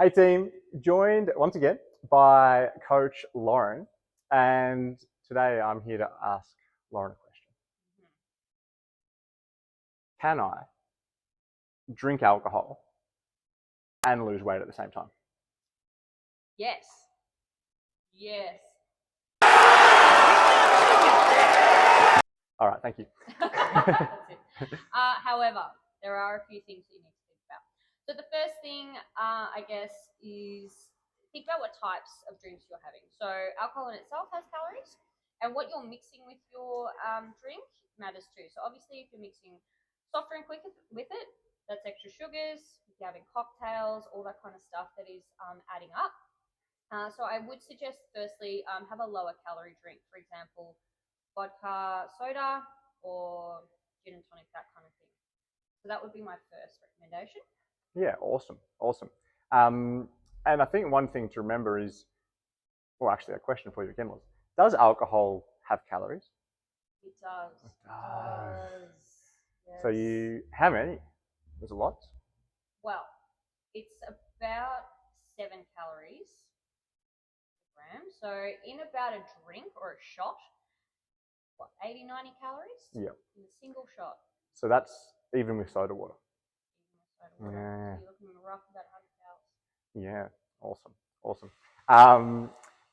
Hey team, joined once again by Coach Lauren, and today I'm here to ask Lauren a question. Can I drink alcohol and lose weight at the same time? Yes. Yes. All right, thank you. That's it. However, there are a few things that you need to think about. So the first thing, I guess, is think about what types of drinks you're having. So alcohol in itself has calories, and what you're mixing with your drink matters too. So obviously, if you're mixing soft drink with it, that's extra sugars. If you're having cocktails, all that kind of stuff that is adding up. So I would suggest firstly have a lower calorie drink, for example, vodka soda or gin and tonic, that kind of thing. So that would be my first recommendation. Yeah, awesome. And I think one thing to remember is, well, actually, a question for you again was, does alcohol have calories? It does. It does. Yes. So how many? There's a lot. Well, it's about 7 calories per gram. So in about a drink or a shot, what, 80, 90 calories? Yeah. In a single shot. So that's even with soda water. Even with soda water. Yeah. So you're looking rough about 100 calories. Yeah, awesome. Um,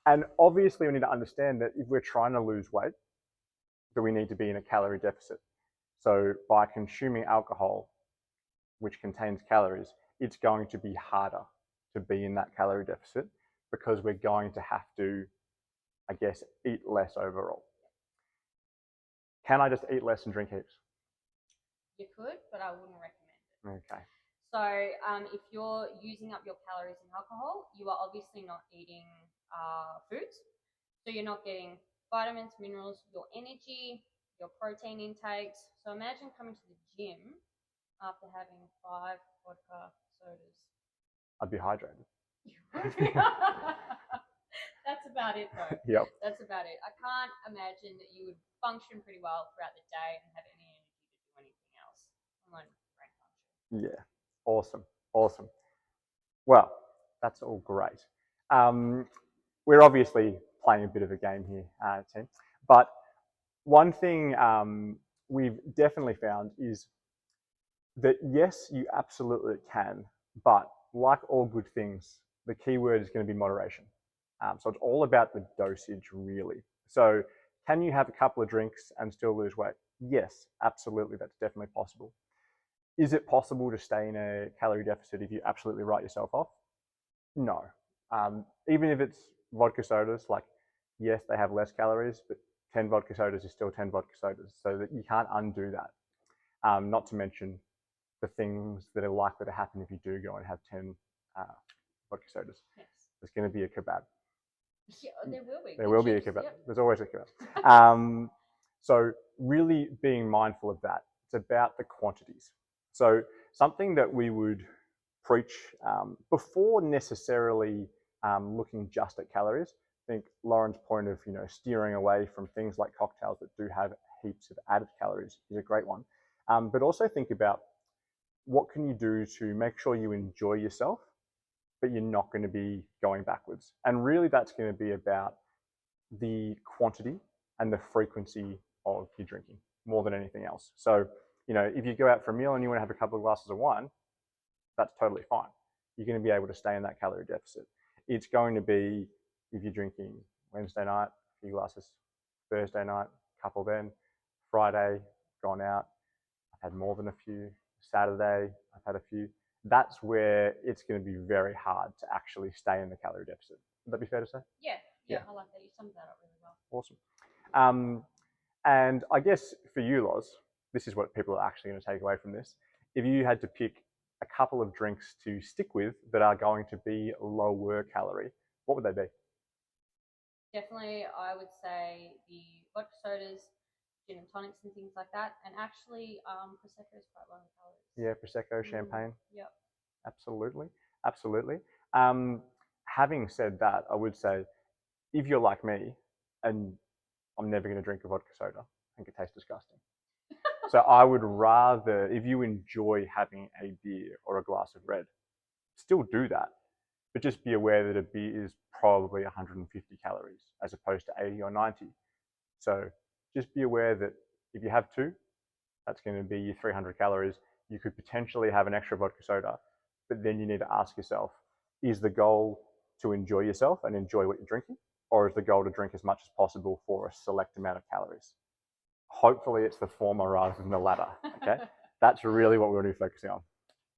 and obviously, we need to understand that if we're trying to lose weight, that we need to be in a calorie deficit. So by consuming alcohol, which contains calories, it's going to be harder to be in that calorie deficit because we're going to have to, I guess, eat less overall. Can I just eat less and drink heaps? You could, but I wouldn't recommend it. Okay. So if you're using up your calories in alcohol, you are obviously not eating foods. So you're not getting vitamins, minerals, your energy, your protein intakes. So imagine coming to the gym after having 5 vodka sodas. I'd be hydrated. That's about it, though. Yep. That's about it. I can't imagine that you would function pretty well throughout the day and have any energy to do anything else, unless brain function. Yeah. Awesome. Well, that's all great. We're obviously playing a bit of a game here, team. But one thing we've definitely found is that yes, you absolutely can, but like all good things, the key word is going to be moderation. So it's all about the dosage, really. So can you have a couple of drinks and still lose weight? Yes, absolutely, that's definitely possible. Is it possible to stay in a calorie deficit if you absolutely write yourself off? No. Even if it's vodka sodas, like, yes, they have less calories, but 10 vodka sodas is still 10 vodka sodas, so that you can't undo that. Not to mention the things that are likely to happen if you do go and have 10 vodka sodas. Yes. There's going to be a kebab. Yeah, there will be. There will be a Chips, kebab. yep. There's always a kebab. So really being mindful of that. It's about the quantities. So something that we would preach before necessarily looking just at calories. I think Lauren's point of steering away from things like cocktails that do have heaps of added calories is a great one. But also think about what can you do to make sure you enjoy yourself, but you're not going to be going backwards. And really, that's going to be about the quantity and the frequency of your drinking more than anything else. So, if you go out for a meal and you want to have a couple of glasses of wine, that's totally fine. You're going to be able to stay in that calorie deficit. It's going to be, if you're drinking Wednesday night, a few glasses, Thursday night, a couple then, Friday, gone out, I've had more than a few, Saturday, I've had a few. That's where it's going to be very hard to actually stay in the calorie deficit. Would that be fair to say? Yeah, I like that. You summed that up really well. Awesome. And I guess for you, Loz, this is what people are actually going to take away from this. If you had to pick a couple of drinks to stick with that are going to be lower calorie, what would they be? Definitely, I would say the vodka sodas, gin and tonics, and things like that. And actually, prosecco is quite low in calories. Yeah, prosecco, champagne. Yep. Absolutely. Having said that, I would say if you're like me, and I'm never going to drink a vodka soda, I think it tastes disgusting. So I would rather, if you enjoy having a beer or a glass of red, still do that. but just be aware that a beer is probably 150 calories as opposed to 80 or 90. So just be aware that if you have two, that's going to be your 300 calories. You could potentially have an extra vodka soda, but then you need to ask yourself, is the goal to enjoy yourself and enjoy what you're drinking? Or is the goal to drink as much as possible for a select amount of calories? Hopefully it's the former rather than the latter, okay? That's really what we're going to be focusing on.